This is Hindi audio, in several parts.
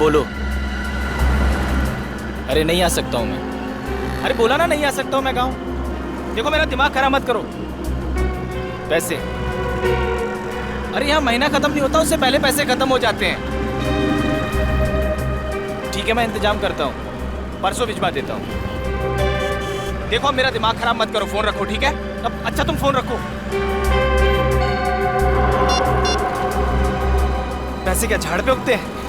बोलो। अरे नहीं आ सकता हूँ मैं। अरे बोला ना नहीं आ सकता हूँ मैं गाँव। देखो मेरा दिमाग खराब मत करो। पैसे, अरे यहाँ महीना खत्म नहीं होता उससे पहले पैसे खत्म हो जाते हैं। ठीक है मैं इंतजाम करता हूँ, परसों भिजवा देता हूँ। देखो अब मेरा दिमाग खराब मत करो, फोन रखो ठीक है? अब अच्छा तुम फोन रखो। पैसे क्या झाड़ पे उगते हैं?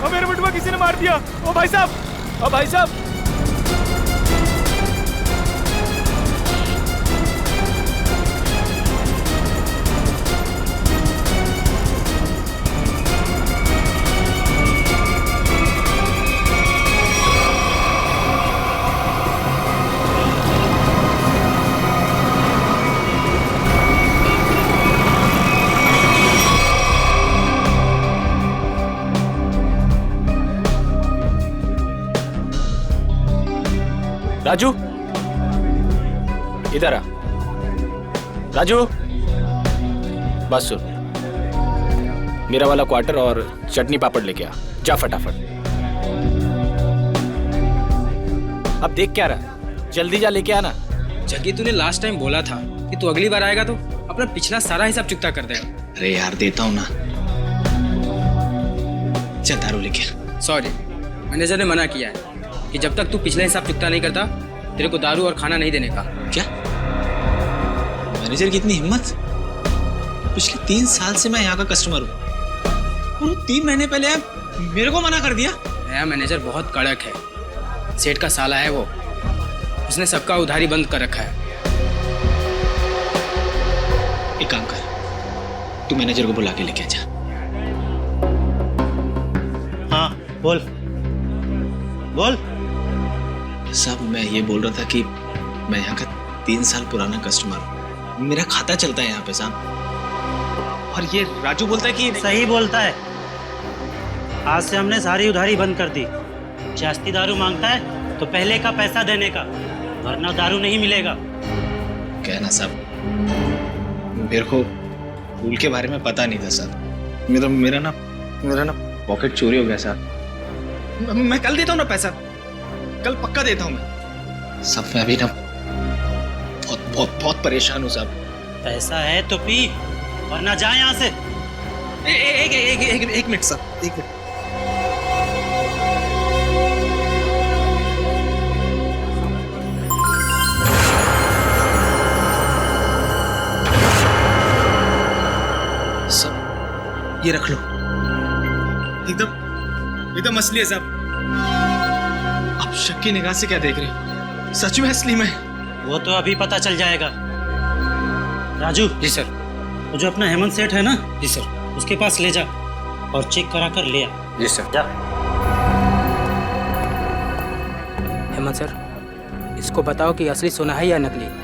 मेरे बटुआ किसी ने मार दिया। ओ भाई साहब, ओ भाई साहब। राजू इधर आ। राजू बस सुन, मेरा वाला क्वार्टर और चटनी पापड़ लेके आ, जा फटाफट। अब देख क्या रहा, जल्दी जा लेके आना। जगी तूने लास्ट टाइम बोला था कि तू अगली बार आएगा तो अपना पिछला सारा हिसाब चुकता कर देगा। अरे यार देता हूँ ना, चल दारू लेके आ। सॉरी, मैनेजर ने मना किया है कि जब तक तू पिछला हिसाब चुकता नहीं करता तेरे को दारू और खाना नहीं देने का। क्या मैनेजर की इतनी हिम्मत? पिछले 3 साल से मैं यहाँ का कस्टमर हूँ और 3 महीने पहले मेरे को मना कर दिया। नया मैनेजर बहुत कड़क है, सेठ का साला है वो, उसने सबका उधारी बंद कर रखा है। एक काम कर, तू मैनेजर को बुला के लेके जा। हाँ बोल बोल। साहब मैं ये बोल रहा था कि मैं यहाँ का 3 साल पुराना कस्टमर हूँ, मेरा खाता चलता है यहाँ पे साहब। और ये राजू बोलता है कि सही बोलता है, आज से हमने सारी उधारी बंद कर दी। जास्ती दारू मांगता है तो पहले का पैसा देने का, वरना दारू नहीं मिलेगा। कहना साहब, मेरे को फूल के बारे में पता नहीं था साहब। मेरा ना पॉकेट चोरी हो गया साहब। मैं कल देता हूँ ना पैसा, कल पक्का देता हूँ मैं। सब मैं अभी ना बहुत बहुत बहुत परेशान हूँ साहब। पैसा है तो पी, वरना जा यहाँ से। एक मिनट साहब, एक मिनट। सब ये रख लो, एकदम असली है साहब। आप शक की निगाह से क्या देख रहे हो? सच में असली में? वो तो अभी पता चल जाएगा। राजू। जी सर। वो जो अपना हेमंत सेठ है ना, जी सर, उसके पास ले जा और चेक करा कर ले आ। जी सर। जा। हेमंत सर, इसको बताओ कि असली सोना है या नकली।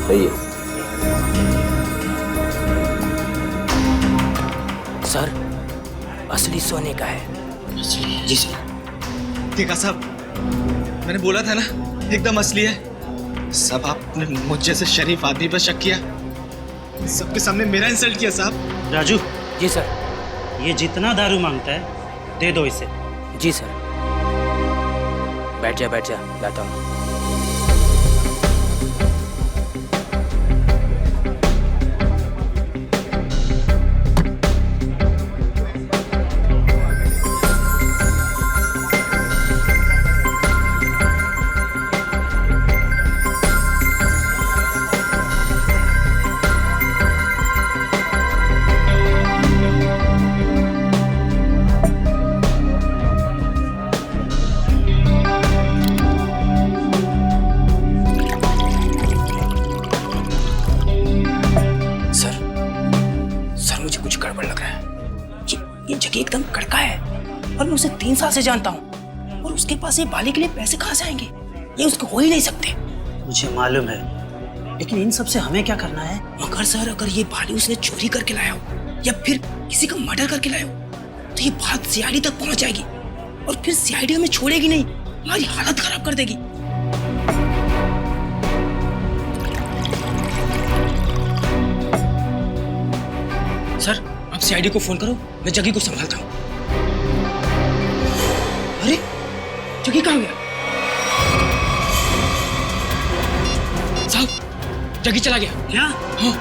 सही है सर, असली सोने का है। जी सर। देखा साहब, मैंने बोला था ना एकदम असली है। सब आपने मुझ जैसे शरीफ आदमी पर शक किया, सबके सामने मेरा इंसल्ट किया साहब। राजू। जी सर। ये जितना दारू मांगता है दे दो इसे। जी सर। बैठ जा, लाता हूँ। जगह एकदम कड़का है और मैं उसे 3 साल से जानता हूँ, और उसके पास ये बाली के लिए पैसे कहाँ से आएंगे? ये उसको हो ही नहीं सकते। मुझे मालूम है, लेकिन इन सब से हमें क्या करना है? मगर सर, अगर ये बाली उसने चोरी करके लाया हो या फिर किसी का मर्डर करके लाया हो तो ये बात सीआईडी तक पहुंच जाएगी, और फिर सीआईडी हमें छोड़ेगी नहीं, हमारी हालत खराब कर देगी। सर, आप सीआईडी को फोन करो, मैं जगी को संभालता हूँ। अरे, जगी कहाँ गया? साहब, जगी चला गया। क्या? हाँ,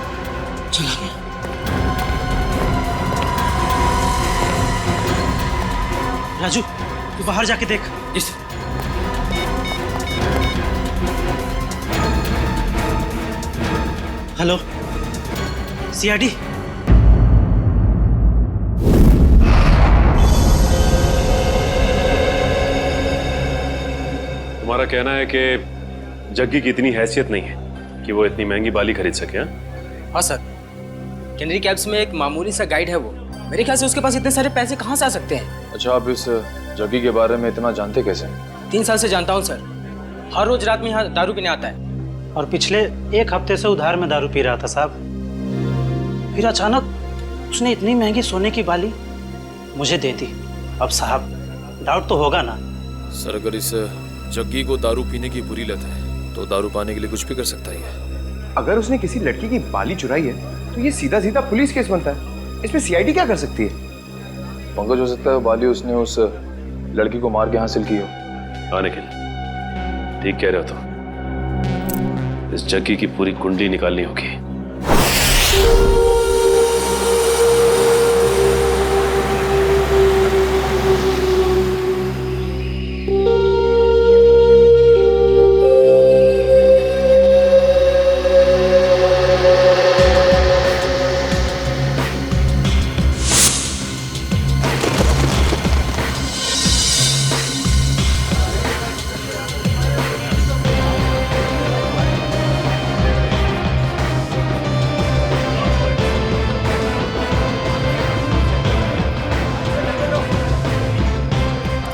चला गया। राजू, तू बाहर जाके देख। इस हेलो, सीआईडी। तुम्हारा कहना है कि जग्गी की इतनी हैसियत नहीं है कि वो इतनी महंगी बाली खरीद सके? हाँ सर, कैनरी कैब्स में एक मामूली सा गाइड है वो। मेरे ख्याल से उसके पास इतने सारे पैसे कहाँ से आ सकते हैं? अच्छा, आप इस जग्गी के बारे में इतना जानते कैसे? 3 साल से जानता हूँ सर। हर रोज रात में यहाँ दारू पीने आता है। और पिछले 1 हफ्ते से उधार में दारू पी रहा था साहब। फिर अचानक उसने इतनी महंगी सोने की बाली मुझे दे दी। अब साहब, डाउट तो होगा ना? सर, अगर इस जग्गी को दारू पीने की बुरी लत है तो दारू पाने के लिए कुछ भी कर सकता है। अगर उसने किसी लड़की की बाली चुराई है तो ये सीधा सीधा पुलिस केस बनता है। इसमें सीआईडी क्या कर सकती है? पंकज, हो सकता है बाली उसने उस लड़की को मार के हासिल की हो। हाँ निखिल, ठीक कह रहे हो। तो इस जग्गी की पूरी कुंडली निकालनी होगी।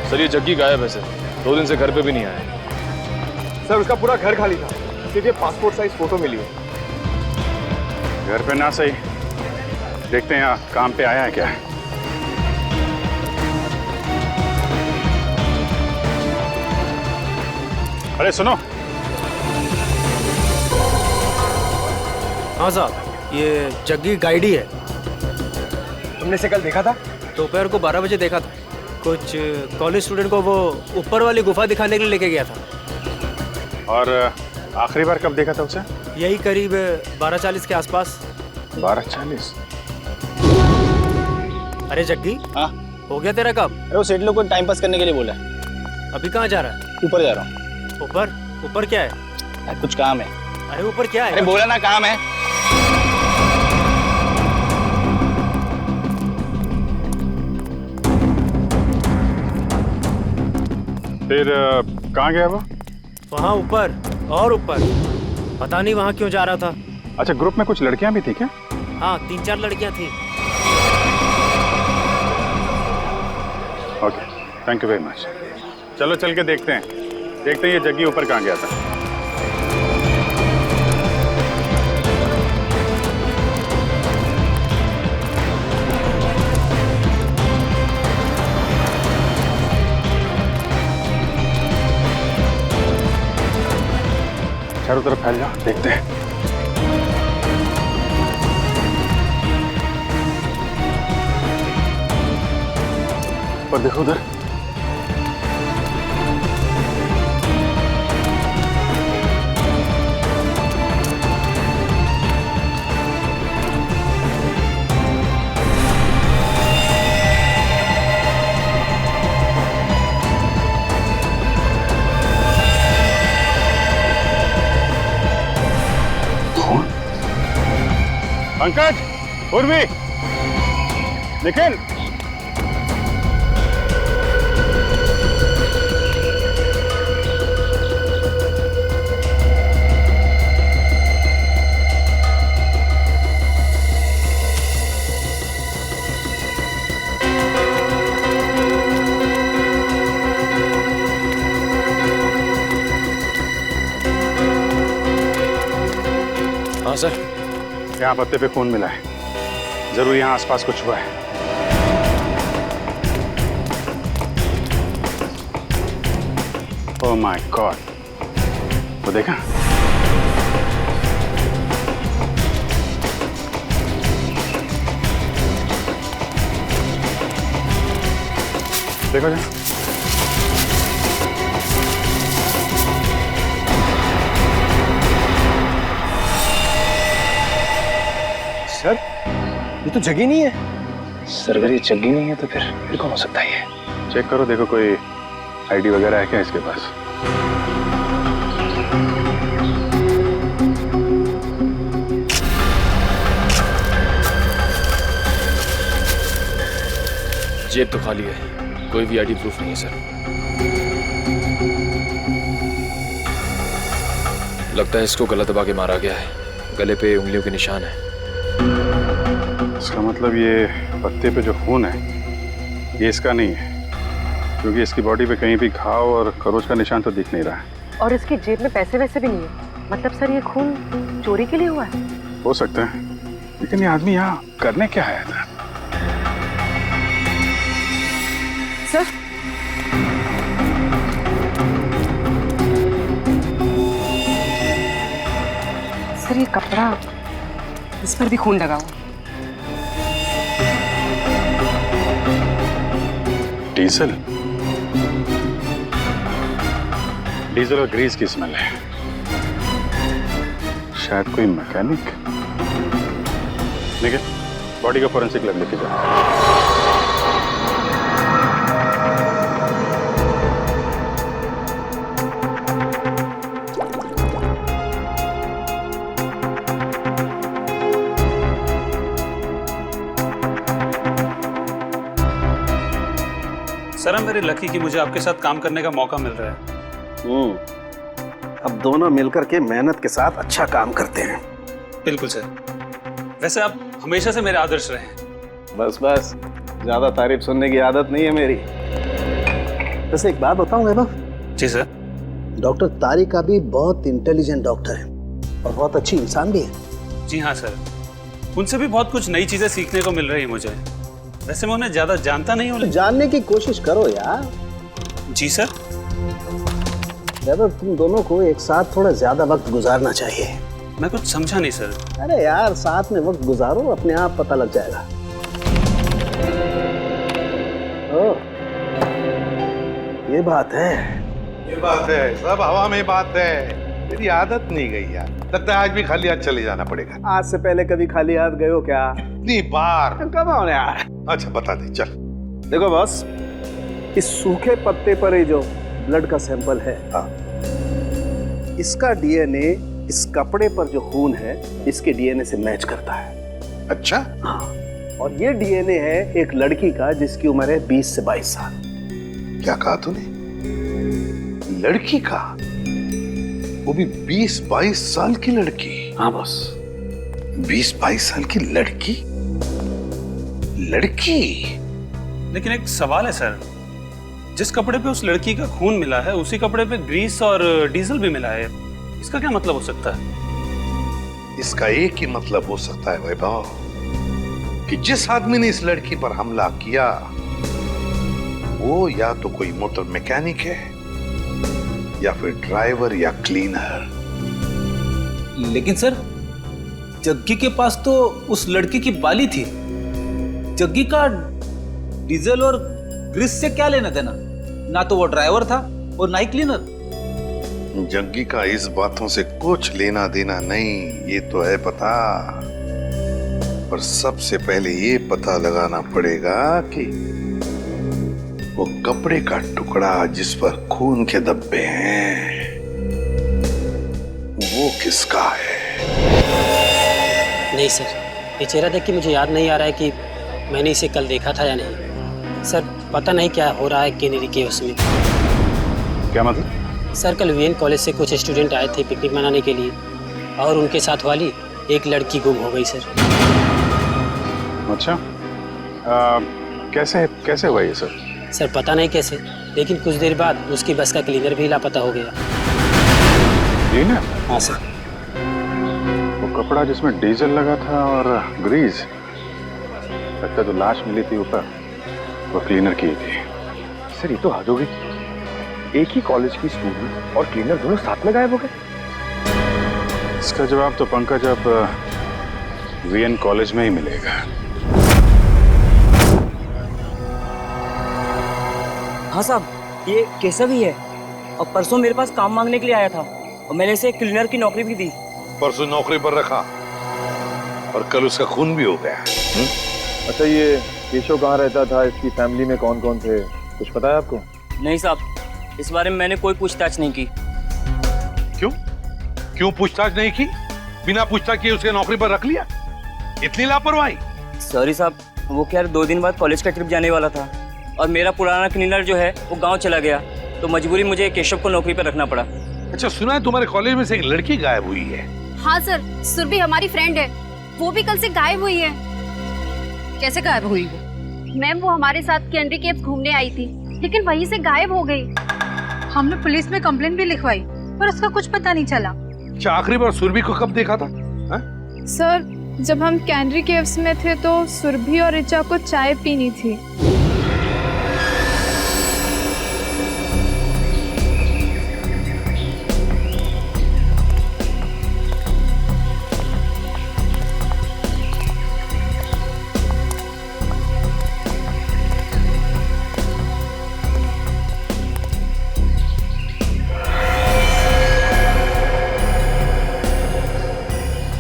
सर, ये जग्गी गायब है सर। 2 दिन से घर पे भी नहीं आया। सर, उसका पूरा घर खाली था, सिर्फ ये पासपोर्ट साइज फोटो मिली है। घर पे ना सही, देखते हैं यहाँ काम पे आया है क्या। अरे सुनो। हाँ साहब, ये जग्गी गाइड ही है। तुमने इसे कल देखा था? दोपहर को 12 बजे देखा था। कुछ कॉलेज स्टूडेंट को वो ऊपर वाली गुफा दिखाने के लिए लेके गया था। और आखिरी बार कब देखा था उसे? यही करीब 12:40 के आसपास। 12:40? अरे जग्गी, हाँ, हो गया तेरा काम? अरे वो सेठ लोग को टाइम पास करने के लिए बोला है। अभी कहाँ जा रहा है? ऊपर जा रहा हूँ। ऊपर? ऊपर क्या है? कुछ काम है। अरे ऊपर क्या है? अरे बोला ना, काम है। फिर कहाँ गया वो? वहाँ ऊपर और ऊपर, पता नहीं वहाँ क्यों जा रहा था। अच्छा, ग्रुप में कुछ लड़कियां भी थी क्या? हाँ, 3-4 लड़कियाँ थी। Okay, thank you very much. चलो चल के देखते हैं ये जग्गी ऊपर कहाँ गया था। चारों तरफ फैल जाओ, देखते हैं। पर देखो उधर। पंकज, उर्वी, निखिल, हाँ सर। यहाँ पत्ते पे खून मिला है, जरूर यहाँ आसपास कुछ हुआ है। ओह माय गॉड, वो देखा? देखो जा। सर ये तो जगी नहीं है। सर अगर ये जग्गी नहीं है तो फिर कौन हो सकता है ये? चेक करो, देखो कोई आईडी वगैरह है क्या इसके पास? जेब तो खाली है, कोई भी आईडी प्रूफ नहीं है सर। लगता है इसको गला दबा के मारा गया है, गले पे उंगलियों के निशान है। इसका मतलब ये पत्ते पे जो खून है ये इसका नहीं है, क्योंकि इसकी बॉडी पे कहीं भी घाव और खरोच का निशान तो दिख नहीं रहा है। और इसकी जेब में पैसे वैसे भी नहीं है। मतलब सर ये खून चोरी के लिए हुआ है? हो सकता है, लेकिन ये आदमी यहाँ करने क्या आया था? सर सर ये कपड़ा, इस पर भी खून लगा हुआ। डीजल, डीजल और ग्रीस की स्मेल है। शायद कोई मैकेनिक। निखिल, बॉडी का फोरेंसिक लैब लेके जाओ। सर मेरे लकी कि मुझे आपके साथ काम करने का मौका मिल रहा है। अब दोनों मिलकर के मेहनत के साथ अच्छा काम करते हैं। बिल्कुल सर। वैसे आप हमेशा से मेरे आदर्श रहे हैं। बस बस, ज्यादा तारीफ सुनने की आदत नहीं है मेरी। वैसे एक बात बताऊं वैभव? जी सर। डॉक्टर तारिका भी बहुत इंटेलिजेंट डॉक्टर है और बहुत अच्छी इंसान भी है। जी हाँ सर, उनसे भी बहुत कुछ नई चीजें सीखने को मिल रही है मुझे। वैसे मैं उन्हें ज्यादा जानता नहीं हूँ। तो जानने की कोशिश करो यार। जी सर। वैभव, तुम दोनों को एक साथ थोड़ा ज्यादा वक्त गुजारना चाहिए। मैं कुछ समझा नहीं सर। अरे यार, साथ में वक्त गुजारो, अपने आप पता लग जाएगा। ओ, ये बात है। ये बात है, सब हवा में बात है। मेरी आदत नहीं गई यार, लगता है आज भी खाली हाथ चले जाना पड़ेगा। आज से पहले कभी खाली हाथ गए हो क्या? इतनी बार। कब आओ यार। अच्छा बता दे, चल। देखो बॉस, इस सूखे पत्ते पर ये जो ब्लड का सैंपल है, इसका डीएनए इस कपड़े पर जो खून है इसके डीएनए से मैच करता है। अच्छा? हाँ, और ये डीएनए है एक लड़की का जिसकी उम्र है 20 से 22 साल। क्या कहा तूने? लड़की का? वो भी 20-22 साल की लड़की? हाँ बॉस। 20-22 साल की लड़की? लड़की? लेकिन एक सवाल है सर, जिस कपड़े पे उस लड़की का खून मिला है उसी कपड़े पे ग्रीस और डीजल भी मिला है। इसका क्या मतलब हो सकता है? इसका एक ही मतलब हो सकता है वैभव, कि जिस आदमी ने इस लड़की पर हमला किया वो या तो कोई मोटर मैकेनिक है या फिर ड्राइवर या क्लीनर। लेकिन सर, जग्गी के पास तो उस लड़की की बाली थी। जग्गी का डीजल और ग्रीस से क्या लेना देना? ना तो वो ड्राइवर था और ना ही क्लीनर। जग्गी का इस बातों से कुछ लेना देना नहीं, ये तो है पता। पर सबसे पहले ये पता लगाना पड़ेगा कि वो कपड़े का टुकड़ा जिस पर खून के धब्बे हैं वो किसका है। नहीं सर, ये चेहरा देख के मुझे याद नहीं आ रहा है कि मैंने इसे कल देखा था या नहीं। सर पता नहीं क्या हो रहा है केनेरी के उसमें। क्या मतलब? सर कल वीएन कॉलेज से कुछ स्टूडेंट आए थे पिकनिक मनाने के लिए और उनके साथ वाली एक लड़की गुम हो गई सर। अच्छा, कैसे हुआ ये सर? सर पता नहीं कैसे, लेकिन कुछ देर बाद उसकी बस का क्लीनर भी लापता हो गया। क्लीनर? हाँ सर। वो कपड़ा जिसमें डीजल लगा था और ग्रीस, लगता है जो लाश मिली थी ऊपर वो क्लीनर की थी। सर ये तो हद हो गई। एक ही कॉलेज की स्टूडेंट और क्लीनर दोनों साथ में गायब हो गए। इसका जवाब तो पंकज अब वीएन कॉलेज में ही मिलेगा। हाँ साहब, ये केशव ही है और परसों मेरे पास काम मांगने के लिए आया था और मैंने इसे क्लीनर की नौकरी भी दी। परसों नौकरी पर रखा और कल उसका खून भी हो गया। अच्छा, ये केशव कहाँ रहता था, इसकी फैमिली में कौन कौन थे, कुछ पता है आपको? नहीं साहब, इस बारे में मैंने कोई पूछताछ नहीं की। क्यों पूछताछ नहीं की? बिना पूछताछ किए उसे नौकरी पर रख लिया? इतनी लापरवाही? सॉरी साहब, वो क्या 2 दिन बाद कॉलेज का ट्रिप जाने वाला था और मेरा पुराना क्लीनर जो है वो गांव चला गया, तो मजबूरी मुझे केशव को नौकरी पर रखना पड़ा। अच्छा, सुना है तुम्हारे कॉलेज में से एक लड़की गायब हुई है? हाँ सर, सुरभि हमारी फ्रेंड है, वो भी कल से गायब हुई है। कैसे गायब हुई वो? मैम, वो हमारे साथ कैनरी केव्स घूमने आई थी, लेकिन वहीं से गायब हो गई। हमने पुलिस में कंप्लेंट भी लिखवाई पर उसका कुछ पता नहीं चला। अच्छा, आखिरी बार सुरभि को कब देखा था? सर, जब हम कैनरी केव्स में थे तो सुरभि और ऋचा को चाय पीनी थी।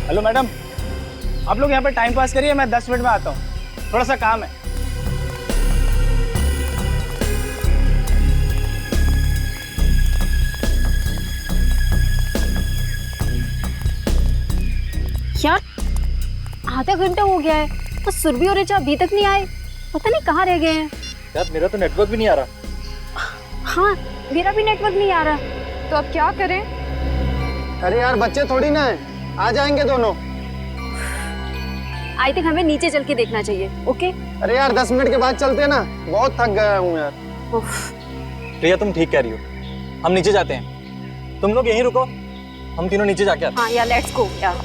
हेलो मैडम, आप लोग यहाँ पे टाइम पास करिए, मैं 10 मिनट में आता हूँ, थोड़ा सा काम है। यार, आधा घंटा हो गया है तो सुरभि और ऋचा अभी तक नहीं आए, पता नहीं कहाँ रह गए हैं। यार, मेरा तो नेटवर्क भी नहीं आ रहा। हाँ, मेरा भी नेटवर्क नहीं आ रहा, तो अब क्या करें? अरे यार, बच्चे थोड़ी ना है, आ जाएंगे दोनों। आई थिंक हमें नीचे चल के देखना चाहिए। ओके? अरे यार 10 मिनट के बाद चलते हैं ना, बहुत थक गया हूँ यार। प्रिया, तुम ठीक कह रही हो, हम नीचे जाते हैं, तुम लोग यहीं रुको, हम तीनों नीचे जाके आते हैं। हाँ यार, लेट्स गो यार।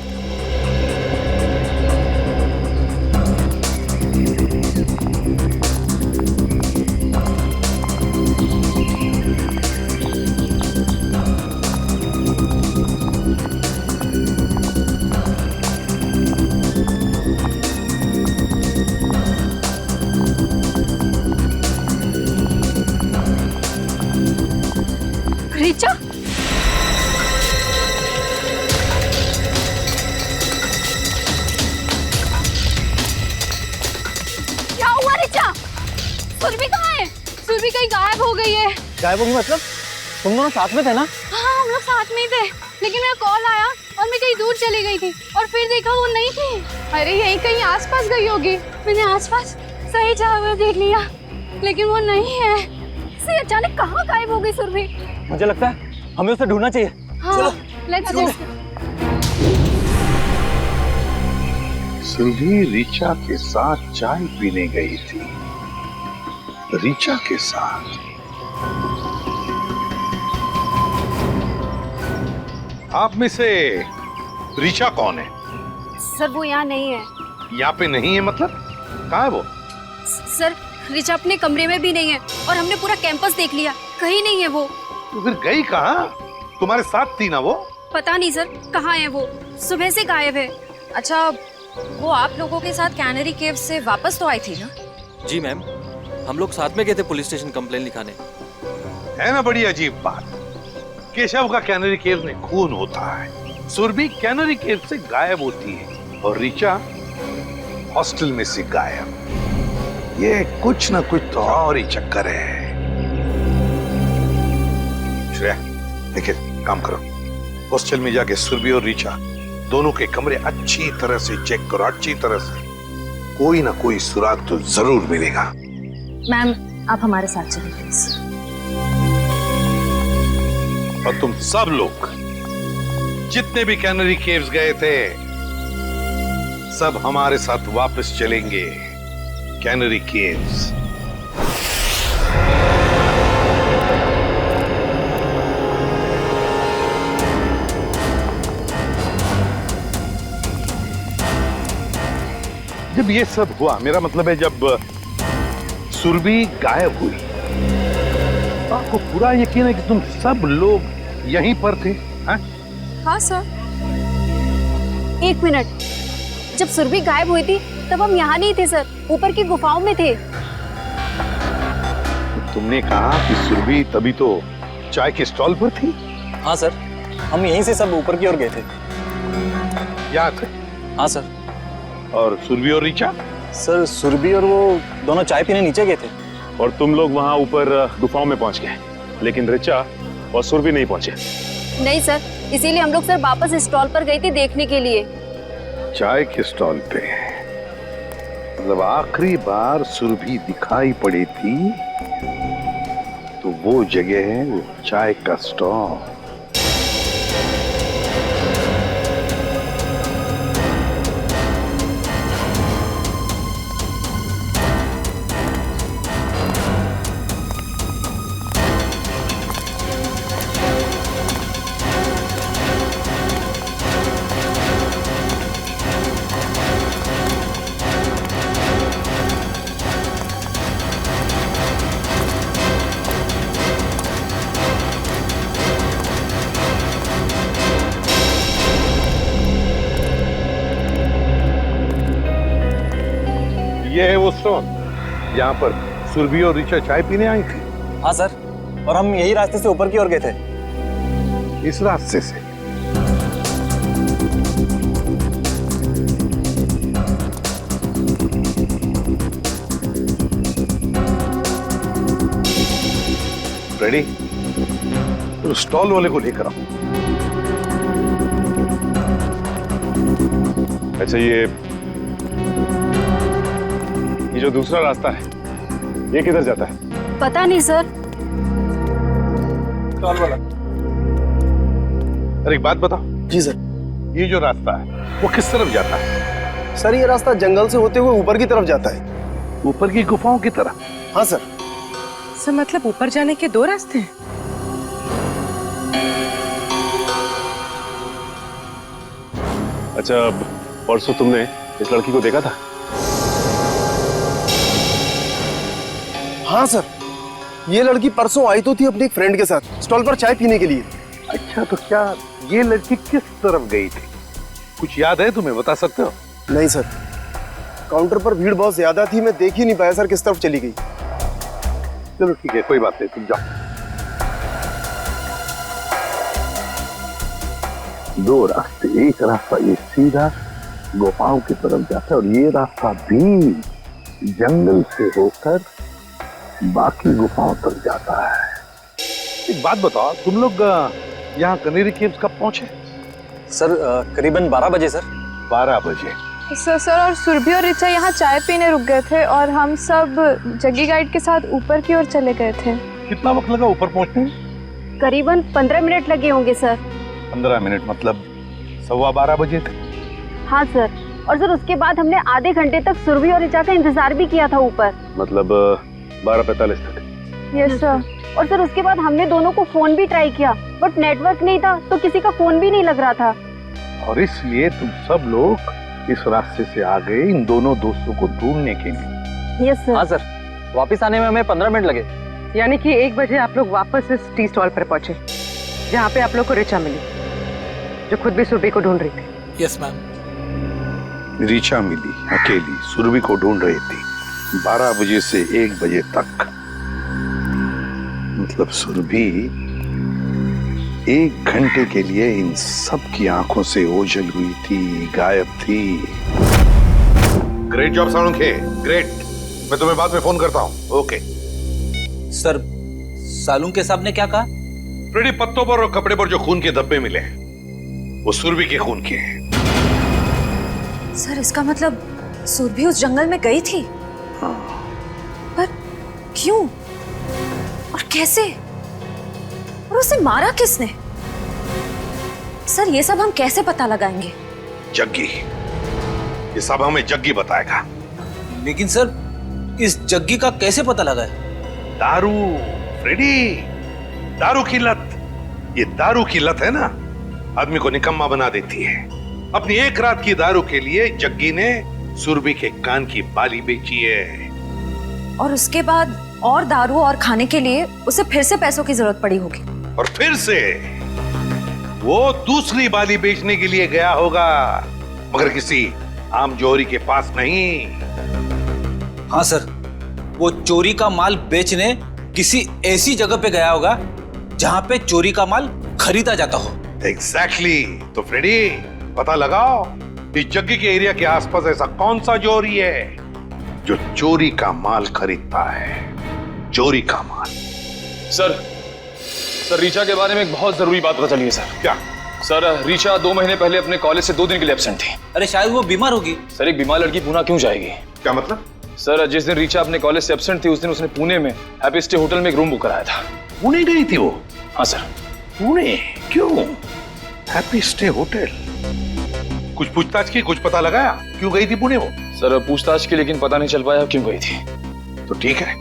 ऋचा, क्या हुआ ऋचा? सुरभि कहाँ है? सुरभि कहीं गायब हो गई है। गायब होगी मतलब? तुम दोनों साथ में थे ना? हाँ, हम लोग साथ में ही थे, लेकिन मेरा कॉल आया और मैं कहीं दूर चली गई थी और फिर देखा वो नहीं थी। अरे यहीं कहीं आसपास गई होगी। मैंने आसपास सही जगह देख लिया, लेकिन वो नहीं है। से अचानक कहाँ गायब हो गई सुरभि? मुझे लगता है हमें उसे ढूंढना चाहिए। हाँ, लेट्स गो। सुरभि ऋचा के साथ चाय पीने गई थी। ऋचा के साथ? आप में से ऋचा कौन है? सर, वो यहाँ नहीं है। यहाँ पे नहीं है मतलब? कहाँ है वो? सर, ऋचा अपने कमरे में भी नहीं है और हमने पूरा कैंपस देख लिया, कहीं नहीं है वो। तो फिर गई कहाँ? तुम्हारे साथ थी ना वो? पता नहीं सर, कहाँ है वो, सुबह से गायब है। अच्छा, वो आप लोगों के साथ कैनरी केव्स से वापस तो आई थी ना? जी मैम, हम लोग साथ में गए थे पुलिस स्टेशन कंप्लेन लिखाने। है ना बड़ी अजीब बात। केशव का कैनरी केव्स में खून होता है, सुरभि कैनरी केव्स से गायब होती है और ऋचा हॉस्टल में से गायब। ये कुछ ना कुछ तो और ही चक्कर है। श्रेया, देखिए, काम करो, हॉस्टल में जाके सुरभि और ऋचा दोनों के कमरे अच्छी तरह से चेक करो, अच्छी तरह से। कोई ना कोई सुराग तो जरूर मिलेगा। मैम, आप हमारे साथ चलिए प्लीज। और तुम सब लोग जितने भी कैनरी केव्स गए थे, सब हमारे साथ वापस चलेंगे कैनरी केव्स। जब ये सब हुआ, मेरा मतलब है जब सुरभि गायब हुई, आपको पूरा यकीन है कि तुम सब लोग यहीं पर थे? हाँ सर। 1 मिनट, जब सुरभि गायब हुई थी तब हम यहाँ नहीं थे सर, ऊपर की गुफाओं में थे। तुमने कहा कि सुरभि तभी तो चाय के स्टॉल पर थी? हाँ सर, हम यहीं से सब ऊपर की ओर गए थे। यहाँ थे? हाँ सर। और सुरभि और ऋचा? सर सुरभि और वो दोनों चाय पीने नीचे गए थे। और तुम लोग वहां ऊपर गुफाओं में पहुंच गए, लेकिन ऋचा और सुरभि नहीं पहुंचे। नहीं सर, इसीलिए हम लोग सर वापस स्टॉल पर गए थे देखने के लिए। चाय के स्टॉल पे? मतलब आखिरी बार सुरभि दिखाई पड़ी थी तो वो जगह है वो चाय का स्टॉल। ये है वो स्टॉल यहाँ पर सुरभि और ऋचा चाय पीने आई थी? हाँ सर, और हम यही रास्ते से ऊपर की ओर गए थे। इस रास्ते से? रेडी? तो स्टॉल वाले को लेकर आओ। अच्छा, ये जो दूसरा रास्ता है ये किधर जाता है? पता नहीं सर। स्टॉल वाला, अरे एक बात बताओ। जी सर। ये जो रास्ता है वो किस तरफ जाता है? सर ये रास्ता जंगल से होते हुए ऊपर की तरफ जाता है। ऊपर की गुफाओं की तरफ? हाँ सर। सर मतलब ऊपर जाने के 2 रास्ते हैं? अच्छा, परसों तुमने इस लड़की को देखा था? हाँ सर, ये लड़की परसों आई तो थी अपनी एक फ्रेंड के साथ स्टॉल पर चाय पीने के लिए। अच्छा, तो क्या ये लड़की किस तरफ गई थी? कुछ याद है तुम्हें, बता सकते हो? नहीं सर, काउंटर पर भीड़ बहुत ज्यादा थी, मैं देख ही नहीं पाया सर किस तरफ चली गई। चलो ठीक है, कोई बात नहीं, तुम जाओ। 2 रास्ते, एक रास्ता ये सीधा गुफाओं की तरफ जाता है और ये रास्ता भी जंगल से होकर बाकी गुफाओं तक जाता है। एक बात बताओ, तुम लोग यहाँ कनेरी केव्स कब पहुंचे? सर करीबन 12 बजे सर। 12 बजे? सर और सुरभि और ऋचा यहाँ चाय पीने रुक गए थे और हम सब जग्गी गाइड के साथ ऊपर की ओर चले गए थे। कितना वक्त लगा ऊपर पहुंचने में? करीबन 15 मिनट लगे होंगे सर। 15 मिनट मतलब 12:15 बजे थे? हाँ सर, और सर उसके बाद हमने आधे घंटे तक सुरभि और ऋचा का इंतजार भी किया था ऊपर। मतलब 12:45 तक? Yes sir. और सर उसके बाद हमने दोनों को फोन भी ट्राई किया, बट नेटवर्क नहीं था तो किसी का फोन भी नहीं लग रहा था। और इसलिए तुम सब लोग इस रास्ते से आ गए इन दोनों दोस्तों को ढूंढने के लिए? Yes sir. हाँ सर, वापस आने में हमें 15 मिनट लगे। यानी कि 1 बजे आप लोग वापस इस टी स्टॉल पर पहुंचे जहाँ पे आप लोग को ऋचा मिली, जो खुद भी सुरभि को ढूंढ रही थी। Yes ma'am. ऋचा मिली अकेली, सुरभि को ढूंढ रही थी 12 बजे से 1 बजे तक। मतलब सुरभि 1 घंटे के लिए इन सब की आंखों से ओझल हुई थी, गायब थी। Great job Salunkhe, great. मैं तुम्हें बाद में फोन करता हूँ। Okay sir. सालुंखे साहब ने क्या कहा? फ्रेडी, पत्तों पर और कपड़े पर जो खून के धब्बे मिले वो सुरभि के खून के हैं। सर इसका मतलब सुरभि उस जंगल में गई थी? हाँ। पर क्यों और कैसे, और उसे मारा किसने? सर ये सब हम कैसे पता लगाएंगे? जग्गी, ये सब हमें जग्गी बताएगा। लेकिन सर इस जग्गी का कैसे पता लगाए? दारू फ्रेडी, दारू की लत। ये दारू की लत है ना, आदमी को निकम्मा बना देती है। अपनी 1 रात की दारू के लिए जग्गी ने सुरभि के कान की बाली बेची है। और उसके बाद और दारू और खाने के लिए उसे फिर से पैसों की जरूरत पड़ी होगी। और फिर से वो दूसरी बाली बेचने के लिए गया होगा, मगर किसी आम जौहरी के पास नहीं। हाँ सर, वो चोरी का माल बेचने किसी ऐसी जगह पे गया होगा जहां पे चोरी का माल खरीदा जाता हो। एग्जैक्टली। तो फ्रेडी, पता लगाओ इस जग्गी के एरिया के आसपास ऐसा कौन सा जौहरी है जो चोरी का माल खरीदता है। चोरी का माल। सर रीचा के बारे में एक बहुत जरूरी बात पता चली है सर। क्या? सर रीचा 2 महीने पहले अपने कॉलेज से 2 दिन के लिए एब्सेंट थी। अरे शायद वो बीमार होगी। सर एक बीमार लड़की पुणे क्यों जाएगी? क्या मतलब? सर जिस दिन रीचा अपने कॉलेज से एब्सेंट थी उस दिन उसने पुणे में हैप्पी स्टे होटल में एक रूम बुक कराया था। पुणे गई थी वो? हाँ सर। पुणे क्यों? Happy stay hotel. कुछ पूछताछ की, कुछ पता लगाया क्यों गई थी पुणे वो? सर पूछताछ की, लेकिन पता नहीं चल पाया क्यों गई थी। तो ठीक है,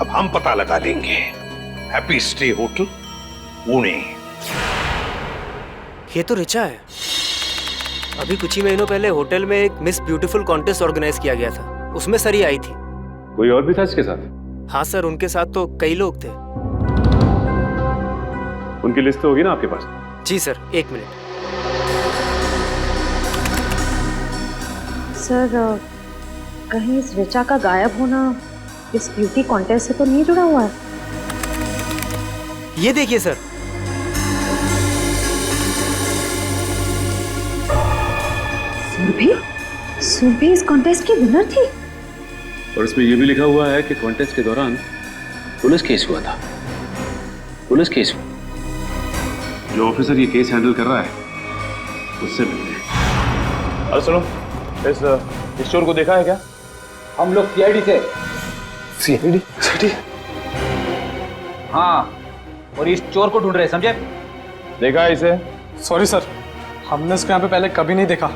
अब हम पता लगा लेंगे। Happy stay hotel Pune. ये तो ऋचा है। अभी कुछ ही महीनों पहले होटल में एक मिस ब्यूटीफुल कॉन्टेस्ट ऑर्गेनाइज किया गया था, उसमें सरी आई थी। कोई और भी था इसके साथ? हाँ सर, उनके साथ तो कई लोग थे। उनकी लिस्ट तो होगी ना आपके पास? जी सर, 1 मिनट। सर कहीं इस ऋचा का गायब होना इस ब्यूटी कॉन्टेस्ट से तो नहीं जुड़ा हुआ है? ये देखिए सर। सुरभि इस कॉन्टेस्ट की विनर थी। और इसमें यह भी लिखा हुआ है कि कॉन्टेस्ट के दौरान पुलिस केस हुआ था। पुलिस केस हुआ। जो ऑफिसर ये केस हैंडल कर रहा है उससे मिलते हैं। अरे सुनो, इस चोर को देखा है क्या? हम लोग सीआईडी से। सीआईडी? हाँ, और इस चोर को ढूंढ रहे हैं, समझे? देखा है इसे? सॉरी सर, हमने इसको यहाँ पे पहले कभी नहीं देखा।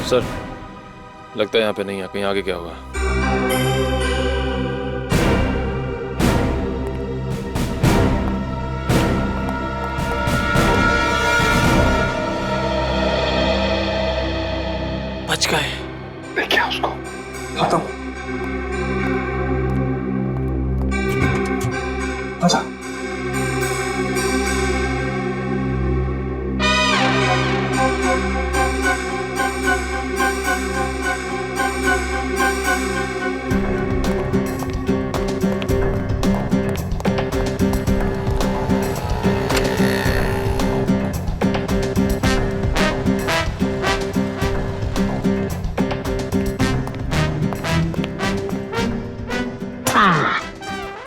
सर लगता है यहाँ पे नहीं है, कहीं आगे क्या होगा? बच गए। देखिए उसको। खत्म। अच्छा।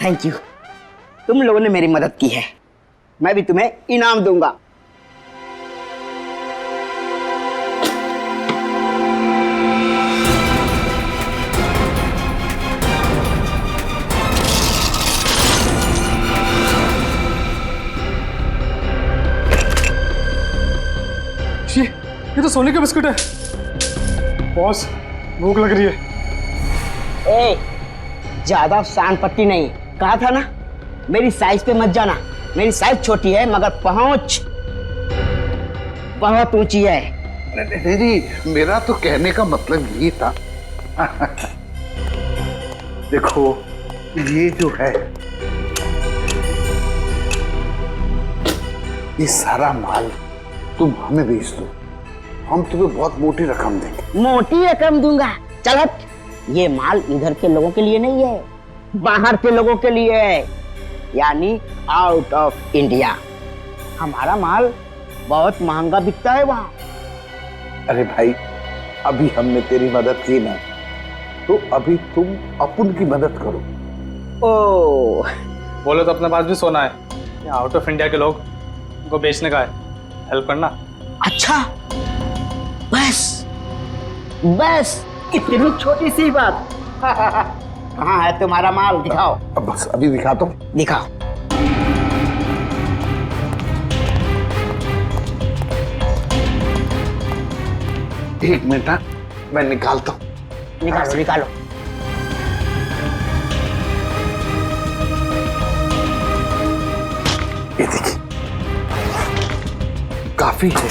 थैंक यू, तुम लोगों ने मेरी मदद की है, मैं भी तुम्हें इनाम दूंगा। ये तो सोने का बिस्कुट है। बॉस, भूख लग रही है। ए, ज्यादा शान पट्टी नहीं, कहा था ना मेरी साइज पे मत जाना। मेरी साइज छोटी है मगर पहुंच बहुत ऊंची है। नहीं, मेरा तो कहने का मतलब ये था। देखो ये जो है, ये सारा माल तुम हमें बेच दो, हम तुम्हें बहुत मोटी रकम देंगे। मोटी रकम दूंगा? चल हट, ये माल इधर के लोगों के लिए नहीं है, बाहर के लोगों के लिए है, यानी आउट ऑफ इंडिया। हमारा माल बहुत महंगा बिकता है वहां। अरे भाई, अभी हमने तेरी मदद की ना, तो अभी तुम अपन की मदद करो। ओ, बोले तो अपने पास भी सोना है, आउट ऑफ इंडिया के लोग उनको बेचने का है, हेल्प करना। अच्छा, बस बस इतनी छोटी सी बात। कहाँ है तुम्हारा माल, दिखाओ। अब बस अभी दिखाता हूँ। दिखाओ। एक मिनट हाँ, मैं निकालता हूँ। निकालो निकालो। ये देखिए, काफी है।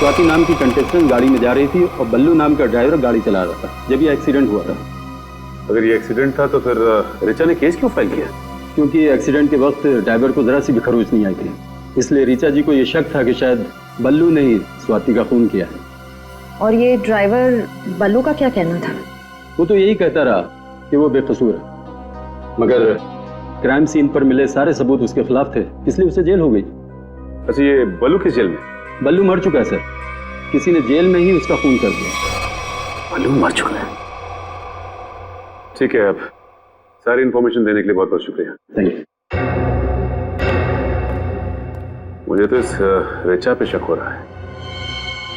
स्वाति नाम की कंटेस्टेंट गाड़ी में जा रही थी और बल्लू नाम का ड्राइवर गाड़ी चला रहा था जब ये एक्सीडेंट हुआ था। अगर ये एक्सीडेंट था तो फिर ऋचा ने केस क्यों फाइल किया? क्योंकि एक्सीडेंट के वक्त ड्राइवर को जरा सी भी खरोच नहीं आई थी, इसलिए ऋचा जी को ये शक था कि शायद बल्लू ने ही स्वाति का खून किया है। और ये ड्राइवर बल्लू का क्या कहना था? वो तो यही कहता रहा कि वो बेकसूर है, मगर क्राइम सीन पर मिले सारे सबूत उसके खिलाफ थे, इसलिए उसे जेल हो गई। अच्छा, ये बल्लू किस जेल में? बल्लू मर चुका है सर, किसी ने जेल में ही उसका खून कर दिया। बल्लू मर चुका है? ठीक है, अब सारी इंफॉर्मेशन देने के लिए बहुत बहुत शुक्रिया। Thank you. मुझे तो इस ऋचा पे शक हो रहा है।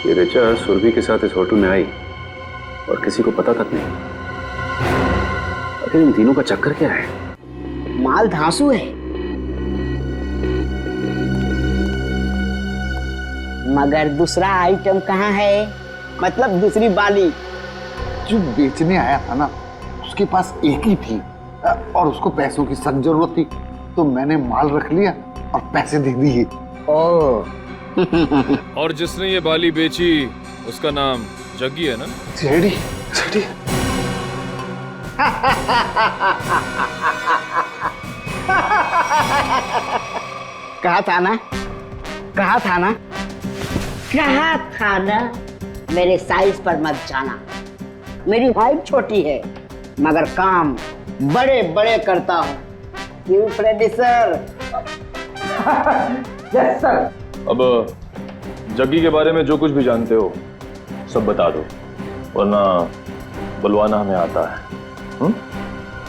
ये ऋचा सुरभि के साथ इस होटल में आई और किसी को पता तक नहीं। आखिर इन तीनों का चक्कर क्या है? माल धांसू है, मगर दूसरा आइटम कहाँ है? मतलब दूसरी बाली। जो बेचने आया था ना, उसके पास एक ही थी और उसको पैसों की सख्त जरूरत थी, तो मैंने माल रख लिया और पैसे दे दिए। और जिसने ये बाली बेची उसका नाम जग्गी है ना? सीआईडी। कहा था ना, कहा था ना, कहा था ना, मेरे साइज पर मत जाना। मेरी हाइट छोटी है मगर काम बड़े बड़े करता हूँ। क्यों प्रोड्यूसर? Yes sir. अब जग्गी के बारे में जो कुछ भी जानते हो सब बता दो, वरना बुलवाना हमें आता है।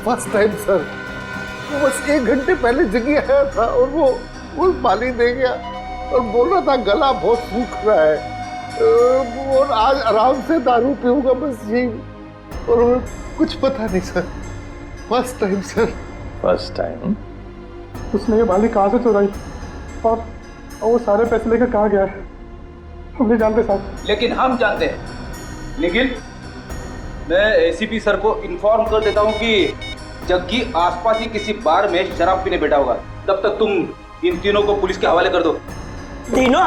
फर्स्ट टाइम सर, वो बस 1 घंटे पहले जगी आया था और वो बाली दे गया और बोल रहा था गला बहुत सूख रहा है और आज आराम से दारू पीऊंगा, बस यही। और कुछ पता नहीं sir, first time sir. First time? उसने ये बाली कहाँ से चुराई और वो सारे पैसे लेकर कहाँ गया है हम नहीं जानते साहब। लेकिन हम जानते हैं। लेकिन मैं एसीपी सर को इन्फॉर्म कर देता हूँ कि जग्गी आसपास ही किसी बार में शराब पीने बैठा होगा। तब तक तुम इन तीनों को पुलिस के हवाले कर दो। तीनों?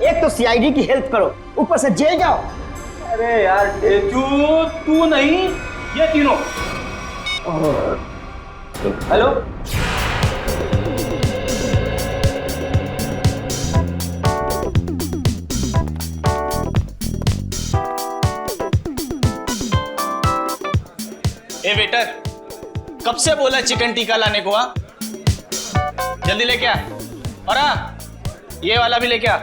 एक तो सीआईडी की हेल्प करो, ऊपर से जेल जाओ। अरे यार टेचू, तू नहीं, ये तीनों। हेलो, ए वेटर, कब से बोला चिकन टिक्का लाने को? जल्दी लेके आ। और ये वाला भी लेके आ।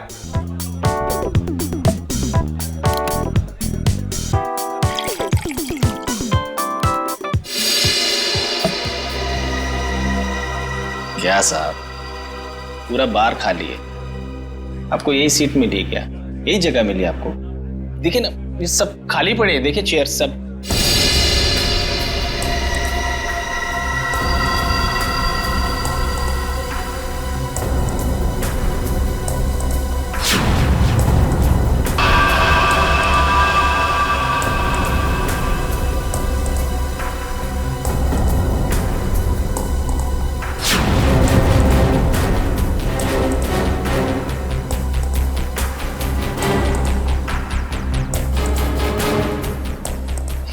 क्या साहब, पूरा बार खाली है। आपको यही सीट मिली क्या? यही जगह मिली आपको? देखिए ना, ये सब खाली पड़े हैं, देखिए चेयर सब।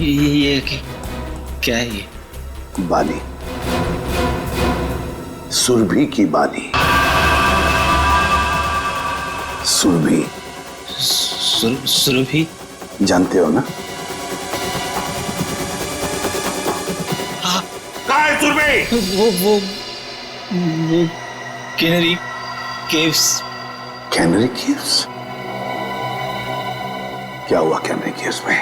ये क्या है? ये बाली, सुरभि की बाली। सुरभि? सुरभि? जानते हो ना? सुरभि? वो कैनरी केव्स। Canary caves? क्या हुआ कैनरी केव्स में?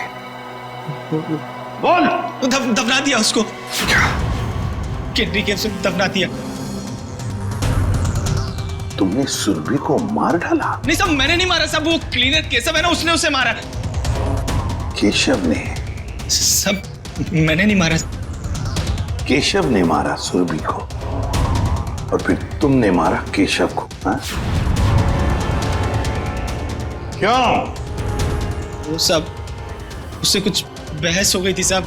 बोल। दफना दिया उसको। कैनरी केव्स में दफना दिया। तुमने सुरभि को मार डाला? नहीं साहब, मैंने नहीं मारा साहब, वो क्लीनर केशव है ना, उसने उसे मारा। केशव ने? सब मैंने नहीं मारा। केशव ने मारा सुरभि को और फिर तुमने मारा केशव को, हाँ? क्यों? वो सब उससे कुछ बहस हो गई थी साहब,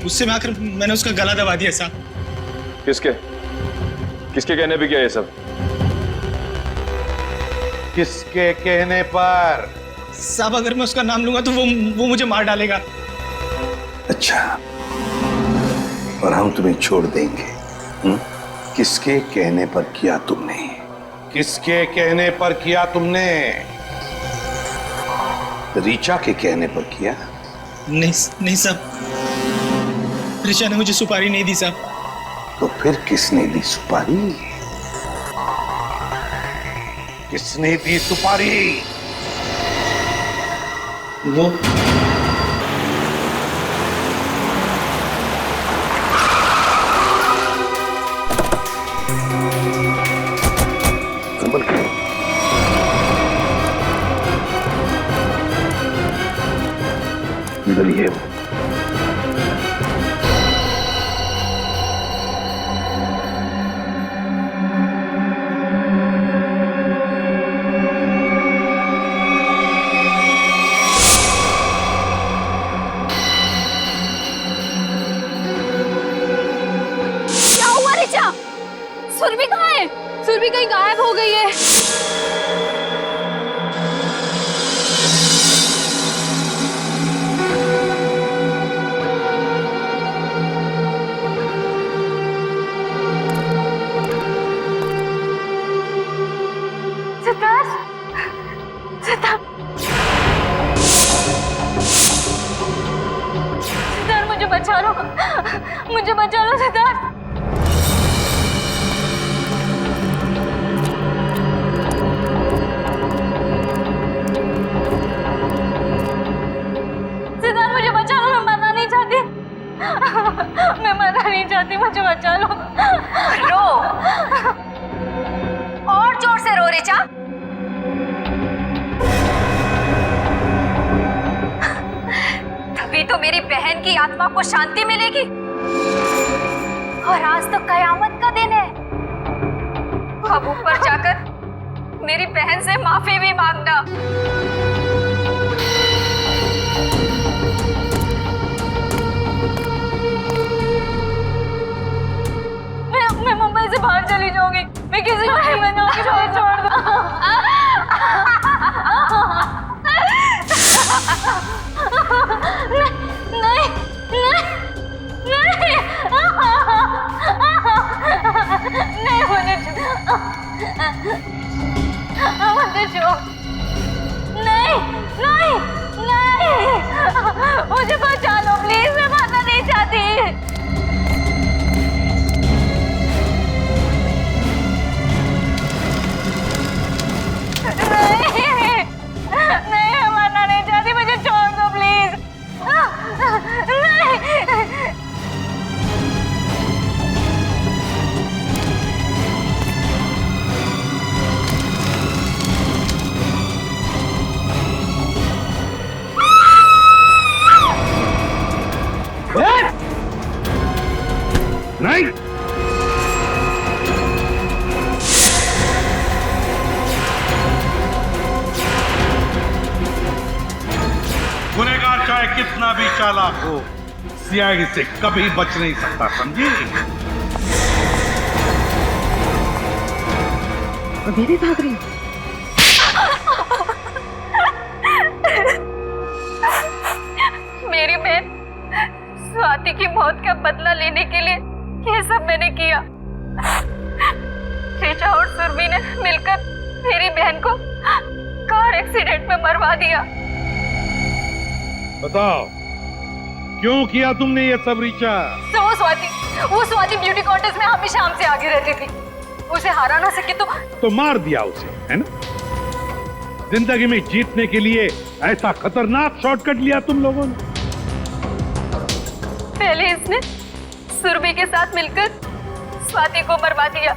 उससे में आकर मैंने उसका गला दबा दिया साहब। किसके किसके कहने पे किया ये सब? किसके कहने पर? साहब अगर मैं उसका नाम लूंगा तो वो मुझे मार डालेगा। अच्छा, और हम तुम्हें छोड़ देंगे? किसके कहने पर किया तुमने? किसके कहने पर किया तुमने? ऋचा के कहने पर किया? नहीं साहब, ऋचा ने मुझे सुपारी नहीं दी साहब। तो फिर किसने दी सुपारी? किसने दी सुपारी? वो इधर ही है वो। सुरभि कहाँ है? सुरभि कहीं गायब हो गई है। सिद्धार्थ, सिद्धार्थ, सिद्धार्थ मुझे बचा लो, मुझे बचा लो सिद्धार्थ। मैं मरना नहीं चाहती, मुझे बचा लो। रो, और जोर से रो ऋचा। तभी तो मेरी बहन की आत्मा को शांति मिलेगी। और आज तो कयामत का दिन है। अब ऊपर जाकर मेरी बहन से माफी भी मांगना। मैं मुंबई से बाहर चली जाऊंगी, मैं किसी को नहीं बनाऊंगी। छोड़ दो। नहीं, नहीं, नहीं, नहीं, मुझे छोड़। नहीं, नहीं, नहीं, मुझे बचा लो प्लीज, मैं मरना नहीं चाहती। नहीं, मैं मरना नहीं चाहती, मुझे छोड़ दो प्लीज। नहीं, गुनहगार चाहे कितना भी चालाक हो, सीआईडी से कभी बच नहीं सकता, समझी? अभी भी भाग रही? मेरी बहन स्वाति की मौत का बदला लेने के लिए ये सब मैंने किया। ऋचा और सुरभि ने मिलकर मेरी बहन को कार एक्सीडेंट में मरवा दिया। बताओ, क्यों किया तुमने ये सब ऋचा? वो स्वाति वो स्वाति ब्यूटी कॉन्टेस्ट में हमेशा हमसे आगे रहती थी। उसे हरा ना सके तो मार दिया उसे, है ना? जिंदगी में जीतने के लिए ऐसा खतरनाक शॉर्टकट लिया तुम लोगों ने। पहले इसने सुरभि के साथ मिलकर स्वाति को मरवा दिया,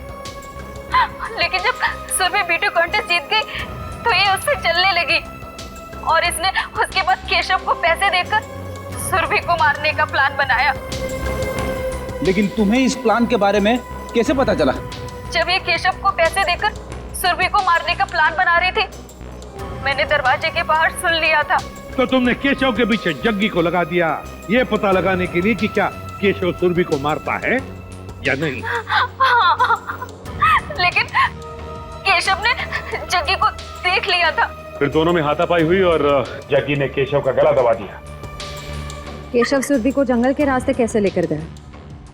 लेकिन जब सुरभि ब्यूटी कॉन्टेस्ट जीत गई तो ये उससे चलने लगी और इसने उसके बाद केशव को पैसे देकर सुरभि को मारने का प्लान बनाया। लेकिन तुम्हें इस प्लान के बारे में कैसे पता चला? जब ये केशव को पैसे देकर सुरभि को मारने का प्लान बना रही थी, मैंने दरवाजे के बाहर सुन लिया था। तो तुमने केशव के पीछे जग्गी को लगा दिया, ये पता लगाने के लिए कि क्या केशव सुरभि को मारता है या नहीं? हाँ, लेकिन केशव ने जग्गी को देख लिया था। फिर दोनों में हाथापाई हुई और जग्गी ने केशव का गला दबा दिया। केशव सुरभि को जंगल के रास्ते कैसे लेकर गया?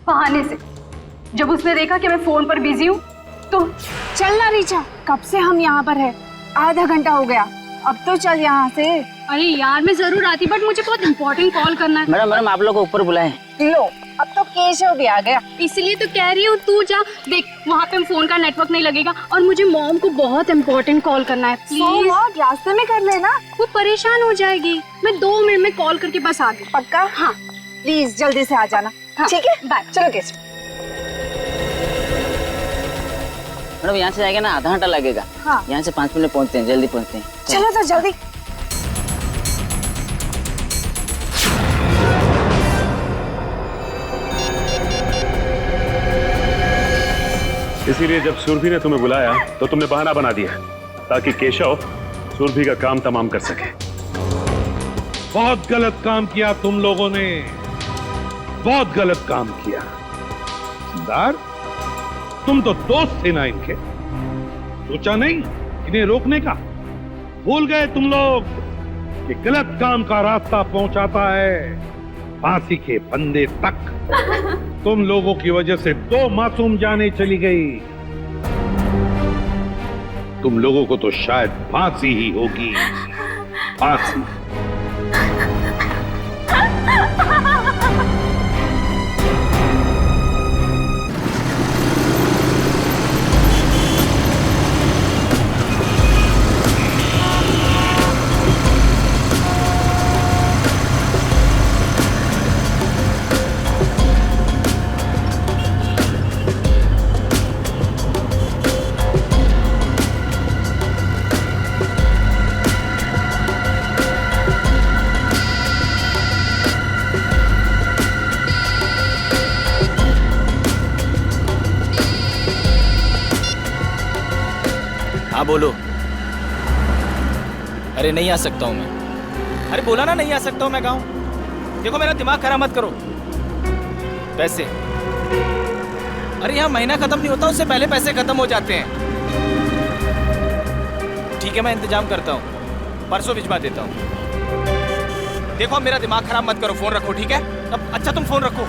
बहाने से। जब उसने देखा कि मैं फोन पर बिजी हूँ तो चलना रीचा, कब से हम यहाँ पर है, आधा घंटा हो गया, अब तो चल यहाँ से। अरे यार मैं जरूर आती, बट मुझे बहुत इम्पोर्टेंट कॉल करना है। मैडम आप लोग को ऊपर बुलाएं। लो, अब तो केशव भी आ गया। इसलिए तो कह रही हूँ तू जा, देख वहाँ पे फोन का नेटवर्क नहीं लगेगा और मुझे मॉम को बहुत इम्पोर्टेंट कॉल करना है। प्लीज रास्ते में कर लेना, वो परेशान हो जाएगी। मैं 2 मिनट में कॉल करके बस आ गई। पक्का? हाँ प्लीज जल्दी से आ जाना। ठीक है, बाय। चलो केशव। मैडम यहाँ से जाएगा ना आधा घंटा लगेगा। हाँ। यहाँ से 5 मिनट पहुँचते हैं, जल्दी पहुँचते हैं। चलो तो जल्दी। इसीलिए जब सुरभि ने तुम्हें बुलाया तो तुमने बहाना बना दिया ताकि केशव सुरभि का काम तमाम कर सके। बहुत गलत काम किया तुम लोगों ने, बहुत गलत काम किया। सरदार, तुम तो दोस्त थे ना इनके, सोचा नहीं इन्हें रोकने का? भूल गए तुम लोग कि गलत काम का रास्ता पहुंचाता है फांसी के फंदे तक। तुम लोगों की वजह से 2 मासूम जानें चली गई। तुम लोगों को तो शायद फांसी ही होगी, फांसी। हाँ बोलो। अरे नहीं आ सकता हूँ मैं। अरे बोला ना नहीं आ सकता हूँ मैं गाँव। देखो मेरा दिमाग खराब मत करो। पैसे, अरे यहाँ महीना खत्म नहीं होता उससे पहले पैसे खत्म हो जाते हैं। ठीक है मैं इंतजाम करता हूँ, परसों भिजवा देता हूँ। देखो मेरा दिमाग खराब मत करो, फोन रखो ठीक है? अब अच्छा तुम फोन रखो।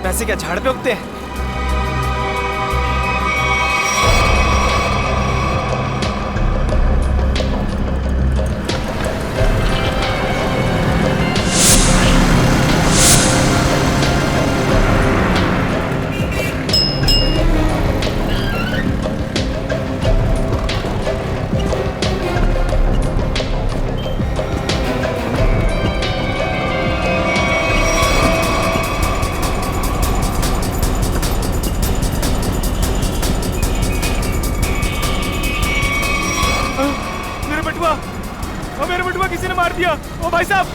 पैसे क्या झाड़ पे उगते हैं? मेरे बटुआ किसी ने मार दिया। ओ भाई साहब,